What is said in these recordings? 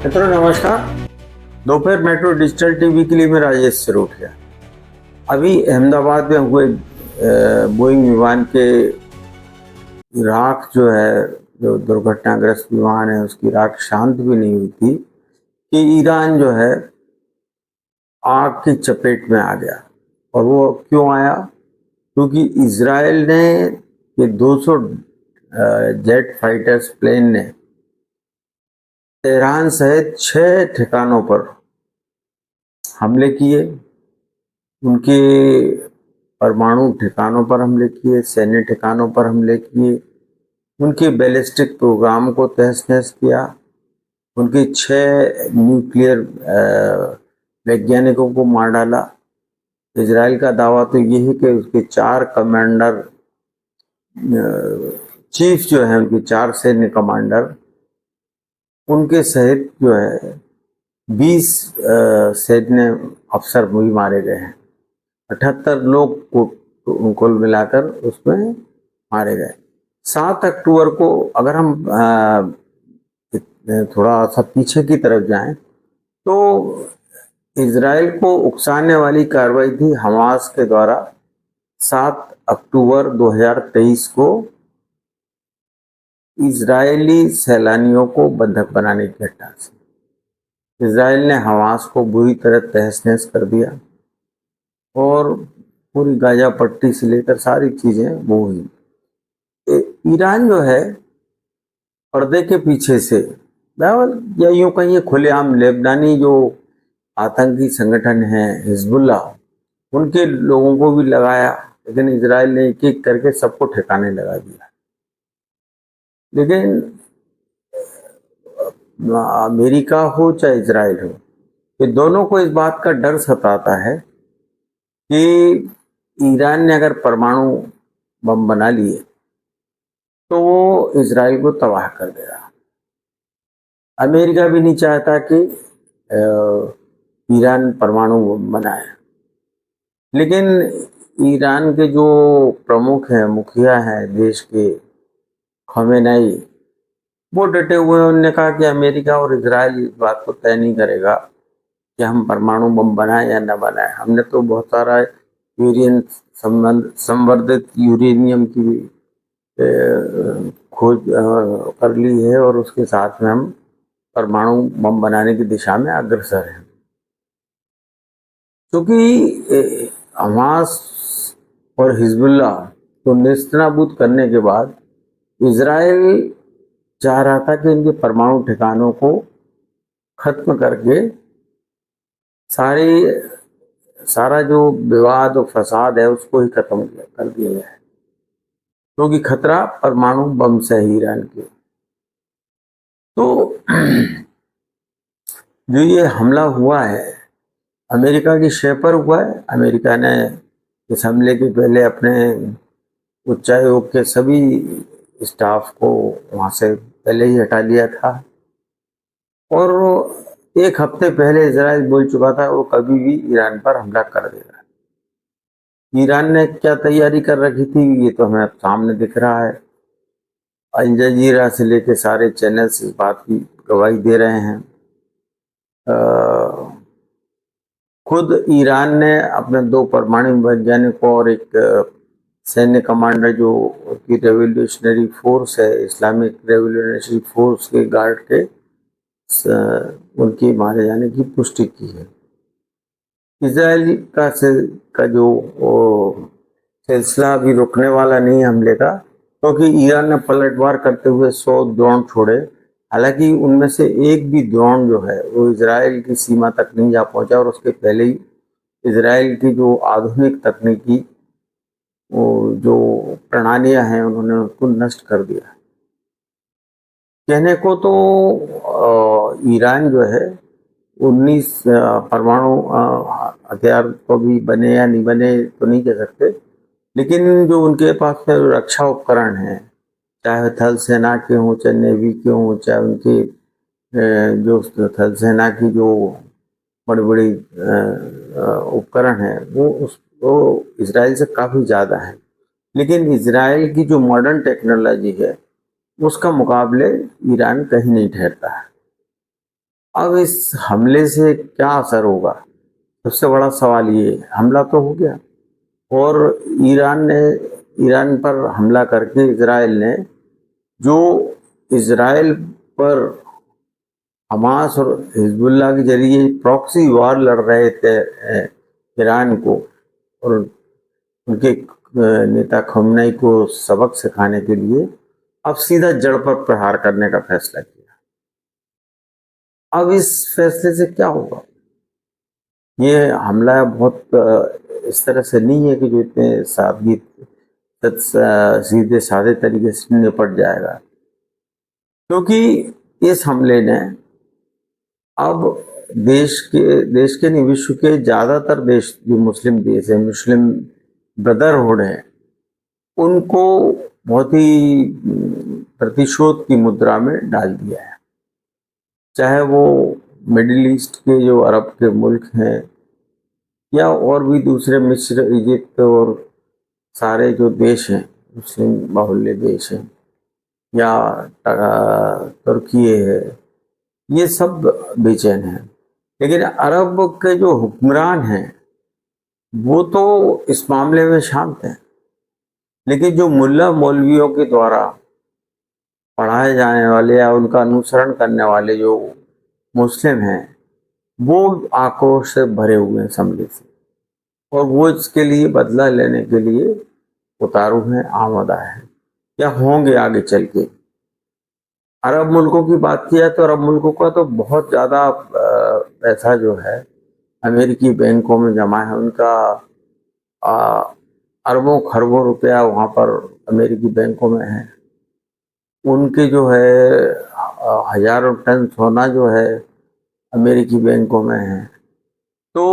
मित्रों नमस्कार। दोपहर मेट्रो डिजिटल टीवी के लिए मैं राजेश सिरोठिया। अभी अहमदाबाद में हुए बोइंग विमान के राख जो है, जो दुर्घटनाग्रस्त विमान है, उसकी राख शांत भी नहीं हुई थी कि ईरान जो है आग की चपेट में आ गया। और वो क्यों आया? क्योंकि इजराइल ने ये 200 जेट फाइटर्स प्लेन ने तेहरान सहित 6 ठिकानों पर हमले किए। उनके परमाणु ठिकानों पर हमले किए, सैन्य ठिकानों पर हमले किए, उनके बैलिस्टिक प्रोग्राम को तहस नहस किया, उनके 6 न्यूक्लियर वैज्ञानिकों को मार डाला। इजराइल का दावा तो ये है कि उसके 4 कमांडर चीफ जो है, उनके 4 सैन्य कमांडर, उनके सहित जो है 20 सैन्य अफसर भी मारे गए हैं। 78 लोग को कुल मिलाकर उसमें मारे गए। 7 अक्टूबर को अगर हम थोड़ा सा पीछे की तरफ जाएं तो इजराइल को उकसाने वाली कार्रवाई थी हमास के द्वारा 7 अक्टूबर 2023 को इजरायली सैलानियों को बंधक बनाने की घटना से इजराइल ने हमास को बुरी तरह तहस नहस कर दिया और पूरी गाजा पट्टी से लेकर सारी चीजें वो हुई। ईरान जो है पर्दे के पीछे से, या यूं कहिए खुलेआम, लेबनानी जो आतंकी संगठन है हिजबुल्लाह, उनके लोगों को भी लगाया, लेकिन इजराइल ने एक एक करके सबको ठिकाने लगा दिया। लेकिन अमेरिका हो चाहे इजराइल हो, ये दोनों को इस बात का डर सताता है कि ईरान ने अगर परमाणु बम बना लिए तो वो इजराइल को तबाह कर देगा। अमेरिका भी नहीं चाहता कि ईरान परमाणु बम बनाए, लेकिन ईरान के जो प्रमुख हैं, मुखिया हैं देश के, खमेनेई, वो डटे हुए हैं। उन्होंने कहा कि अमेरिका और इजराइल इस बात को तय नहीं करेगा कि हम परमाणु बम बनाएं या न बनाएं। हमने तो बहुत सारा संवर्धित यूरेनियम की खोज कर ली है और उसके साथ में हम परमाणु बम बनाने की दिशा में अग्रसर हैं। क्योंकि हमास और हिजबुल्लाह को नेस्तनाबूद करने के बाद इजराइल चाह रहा था कि इनके परमाणु ठिकानों को खत्म करके सारा जो विवाद और फसाद है उसको ही खत्म कर दिया जाए, क्योंकि खतरा परमाणु बम से ही ईरान के। तो जो ये हमला हुआ है अमेरिका की शय पर हुआ है। अमेरिका ने इस हमले के पहले अपने उच्चायोग के सभी स्टाफ को वहां से पहले ही हटा लिया था और 1 हफ्ते पहले इजराइल बोल चुका था वो कभी भी ईरान पर हमला कर देगा। ईरान ने क्या तैयारी कर रखी थी ये तो हमें सामने दिख रहा है। अल जजीरा से लेके सारे चैनल्स इस बात की गवाही दे रहे हैं। खुद ईरान ने अपने 2 परमाणु वैज्ञानिकों और एक सैन्य कमांडर जो की रेवोल्यूशनरी फोर्स है, इस्लामिक रेवोल्यूशनरी फोर्स के गार्ड के उनके मारे जाने की पुष्टि की है। इजराइल का जो सिलसिला भी रुकने वाला नहीं हमले का, क्योंकि ईरान ने पलटवार करते हुए 100 ड्रोन छोड़े। हालांकि उनमें से एक भी ड्रोन जो है वो इजराइल की सीमा तक नहीं जा पहुंचा और उसके पहले ही इजराइल की जो आधुनिक तकनीकी वो जो प्रणालियां हैं उन्होंने उसको नष्ट कर दिया। कहने को तो ईरान जो है 19 परमाणु हथियार तो भी बने या नहीं बने तो नहीं कह सकते, लेकिन जो उनके पास में रक्षा उपकरण हैं, चाहे थल सेना के हों, चाहे नेवी के हों, चाहे उनके जो थल सेना की जो बड़ी बड़ी उपकरण हैं वो इजराइल से काफ़ी ज़्यादा है। लेकिन इजराइल की जो मॉडर्न टेक्नोलॉजी है उसका मुकाबले ईरान कहीं नहीं ठहरता है। अब इस हमले से क्या असर होगा, सबसे बड़ा सवाल ये है। हमला तो हो गया और ईरान पर हमला करके इजराइल ने, जो इजराइल पर हमास और हिजबुल्लाह के जरिए प्रॉक्सी वॉर लड़ रहे थे ईरान को और उनके नेता खमेनी को सबक सिखाने के लिए, अब सीधा जड़ पर प्रहार करने का फैसला किया। अब इस फैसले से क्या होगा? ये हमला बहुत इस तरह से नहीं है कि जो इतने सीधे साधे तरीके से निपट जाएगा, क्योंकि इस हमले ने अब देश के नहीं, विश्व के ज्यादातर देश जो मुस्लिम देश है, मुस्लिम ब्रदरहुड है, उनको बहुत ही प्रतिशोध की मुद्रा में डाल दिया है। चाहे वो मिडिल ईस्ट के जो अरब के मुल्क हैं या और भी दूसरे मिस्र, इजिप्ट और सारे जो देश हैं, मुस्लिम बाहुल्य देश हैं, या तुर्की है, ये सब बेचैन हैं। लेकिन अरब के जो हुक्मरान हैं वो तो इस मामले में शांत हैं, लेकिन जो मुल्ला मौलवियों के द्वारा पढ़ाए जाने वाले या उनका अनुसरण करने वाले जो मुस्लिम हैं, वो आक्रोश से भरे हुए हैं समझे से, और वो इसके लिए बदला लेने के लिए उतारू हैं, आमदा है या होंगे आगे चल के। अरब मुल्कों की बात किया तो अरब मुल्कों का तो बहुत ज़्यादा पैसा जो है अमेरिकी बैंकों में जमा है। उनका अरबों खरबों रुपया वहाँ पर अमेरिकी बैंकों में है। उनके जो है हजारों टन सोना जो है अमेरिकी बैंकों में है। तो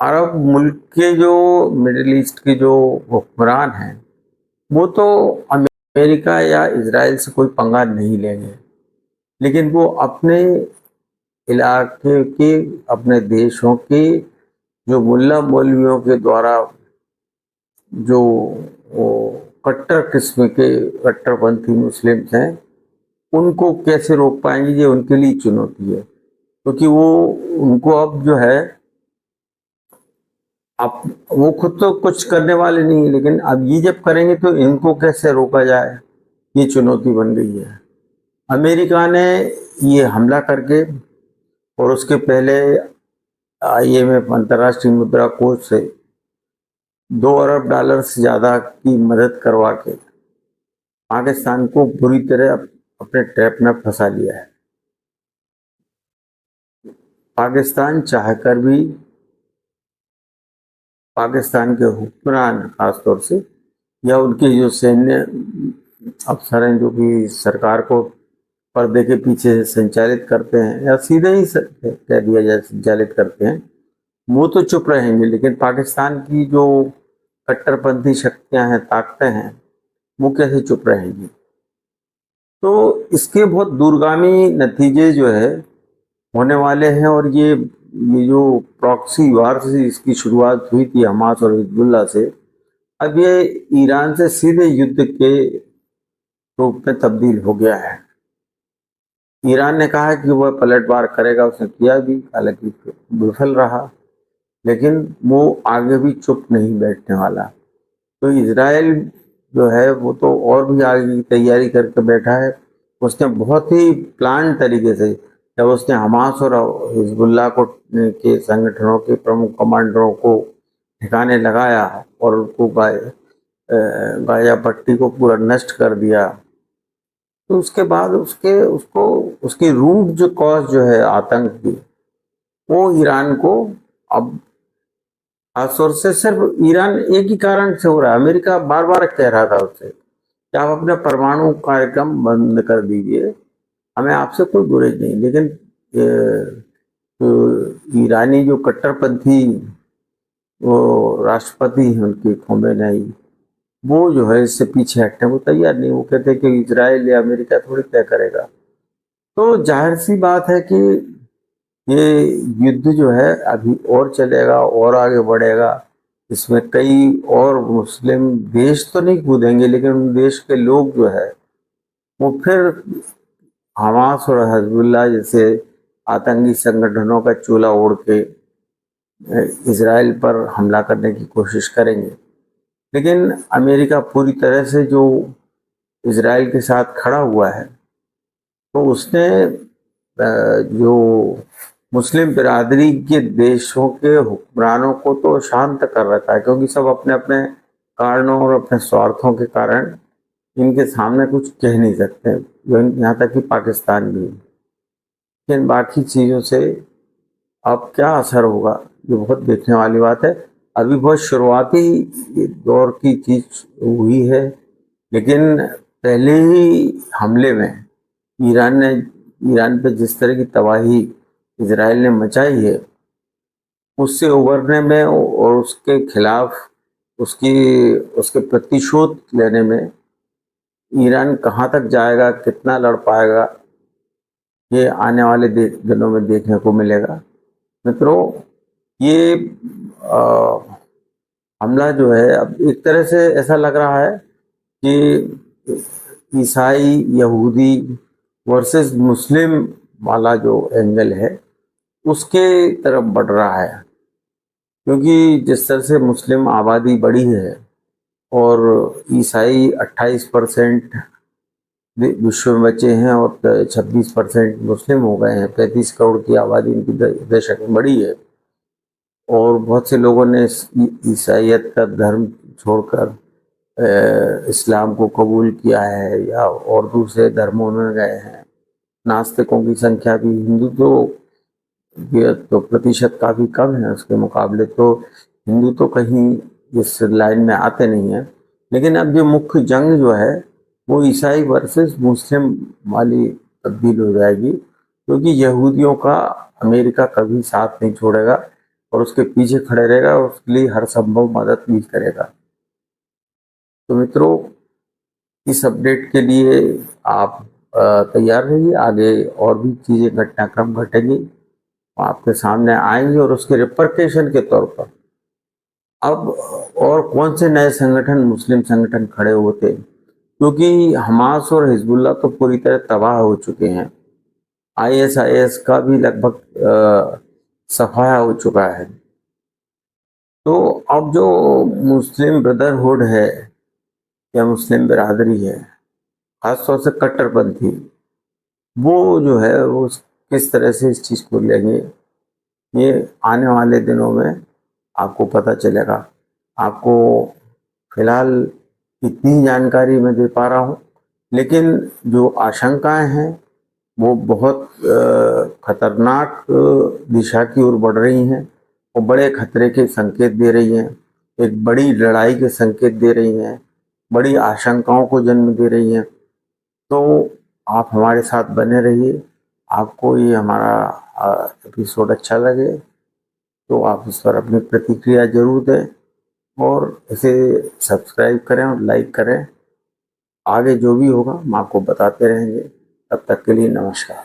अरब मुल्क के जो मिडिल ईस्ट के जो हुक्मरान हैं वो तो अमेरिका या इजराइल से कोई पंगा नहीं लेंगे, लेकिन वो अपने इलाके के, अपने देशों के जो मुल्ला मौलवियों के द्वारा जो कट्टर किस्म के कट्टरपंथी मुस्लिम्स हैं, उनको कैसे रोक पाएंगे, ये उनके लिए चुनौती है। क्योंकि वो उनको अब जो है, अब वो खुद तो कुछ करने वाले नहीं है, लेकिन अब ये जब करेंगे तो इनको कैसे रोका जाए, ये चुनौती बन गई है। अमेरिका ने ये हमला करके और उसके पहले IMF अंतर्राष्ट्रीय मुद्रा कोष से $2 अरब से ज़्यादा की मदद करवा के पाकिस्तान को बुरी तरह अपने ट्रैप में फंसा लिया है। पाकिस्तान चाहकर भी, पाकिस्तान के हुक्मरान खासतौर से या उनके जो सैन्य अफसर हैं जो कि सरकार को पर्दे के पीछे संचालित करते हैं या सीधे ही कह दिया जाए संचालित करते हैं, वो तो चुप रहेंगे। लेकिन पाकिस्तान की जो कट्टरपंथी शक्तियां हैं, ताकतें हैं, वो कैसे चुप रहेंगी? तो इसके बहुत दूरगामी नतीजे जो है होने वाले हैं। और ये जो प्रॉक्सी वार से इसकी शुरुआत हुई थी हमास और हिजबुल्लाह से, अब ये ईरान से सीधे युद्ध के रूप में तब्दील हो गया है। ईरान ने कहा कि वह पलटवार करेगा, उसने किया भी, हालांकि विफल रहा, लेकिन वो आगे भी चुप नहीं बैठने वाला। तो इजराइल जो है वो तो और भी आगे की तैयारी करके बैठा है। उसने बहुत ही प्लान तरीके से, जब उसने हमास और हिजबुल्लाह को के संगठनों के प्रमुख कमांडरों को ठिकाने लगाया और उनको गाजा पट्टी को पूरा नष्ट कर दिया, तो उसके बाद उसकी रूट जो कॉज जो है आतंक की, वो ईरान को अब खासतौर से सिर्फ ईरान एक ही कारण से हो रहा है। अमेरिका बार बार कह रहा था उससे कि आप अपना परमाणु कार्यक्रम बंद कर दीजिए, हमें आपसे कोई गुरेज नहीं। लेकिन तो ईरानी जो कट्टरपंथी वो राष्ट्रपति हैं उनके खमेनी, वो जो है इससे पीछे हटने को तैयार नहीं। वो कहते हैं कि इजराइल या अमेरिका थोड़ी तय करेगा। तो जाहिर सी बात है कि ये युद्ध जो है अभी और चलेगा और आगे बढ़ेगा। इसमें कई और मुस्लिम देश तो नहीं कूदेंगे, लेकिन उन देश के लोग जो है वो फिर हमास और हिजबुल्लाह जैसे आतंकी संगठनों का चूल्हा ओढ़ के इजराइल पर हमला करने की कोशिश करेंगे, लेकिन अमेरिका पूरी तरह से जो इजराइल के साथ खड़ा हुआ है, तो उसने जो मुस्लिम बिरादरी के देशों के हुक्मरानों को तो शांत कर रखा है, क्योंकि सब अपने अपने कारणों और अपने स्वार्थों के कारण इनके सामने कुछ कह नहीं सकते, यहाँ तक कि पाकिस्तान भी। लेकिन बाकी चीज़ों से अब क्या असर होगा, ये बहुत देखने वाली बात है। अभी बहुत शुरुआती दौर की चीज हुई है, लेकिन पहले ही हमले में ईरान पे जिस तरह की तबाही इजराइल ने मचाई है, उससे उबरने में और उसके खिलाफ उसकी उसके प्रतिशोध लेने में ईरान कहाँ तक जाएगा, कितना लड़ पाएगा, ये आने वाले दिनों में देखने को मिलेगा। मित्रों, ये हमला जो है अब एक तरह से ऐसा लग रहा है कि ईसाई यहूदी वर्सेस मुस्लिम वाला जो एंगल है उसके तरफ बढ़ रहा है, क्योंकि जिस तरह से मुस्लिम आबादी बढ़ी है और ईसाई 28% विश्व में बचे हैं और 26% मुस्लिम हो गए हैं, 35 करोड़ की आबादी इनकी दशक में बढ़ी है, और बहुत से लोगों ने ईसाइयत का धर्म छोड़कर इस्लाम को कबूल किया है या और दूसरे धर्मों में गए हैं। नास्तिकों की संख्या भी हिंदू तो प्रतिशत काफ़ी कम है, उसके मुकाबले तो हिंदू तो कहीं इस लाइन में आते नहीं हैं। लेकिन अब जो मुख्य जंग जो है वो ईसाई वर्सेस मुस्लिम वाली तब्दील हो जाएगी, क्योंकि यहूदियों का अमेरिका कभी साथ नहीं छोड़ेगा और उसके पीछे खड़े रहेगा और उसके लिए हर संभव मदद भी करेगा। तो मित्रों, इस अपडेट के लिए आप तैयार रहिए, आगे और भी चीज़ें घटनाक्रम घटेंगी, आपके सामने आएंगे और उसके रिपरकेशन के तौर पर अब और कौन से नए संगठन मुस्लिम संगठन खड़े होते, क्योंकि हमास और हिजबुल्लाह तो पूरी तरह तबाह हो चुके हैं, ISIS का भी लगभग सफाया हो चुका है। तो अब जो मुस्लिम ब्रदरहुड है या मुस्लिम बिरादरी है, खासतौर से कट्टरपंथी, वो जो है वो किस तरह से इस चीज़ को लेंगे, ये आने वाले दिनों में आपको पता चलेगा। आपको फिलहाल इतनी जानकारी मैं दे पा रहा हूँ, लेकिन जो आशंकाएं हैं वो बहुत खतरनाक दिशा की ओर बढ़ रही हैं और बड़े खतरे के संकेत दे रही हैं, एक बड़ी लड़ाई के संकेत दे रही हैं, बड़ी आशंकाओं को जन्म दे रही हैं। तो आप हमारे साथ बने रहिए। आपको ये हमारा एपिसोड अच्छा लगे तो आप इस पर अपनी प्रतिक्रिया जरूर दें और इसे सब्सक्राइब करें और लाइक करें। आगे जो भी होगा हम आपको बताते रहेंगे। तब तक के लिए नमस्कार।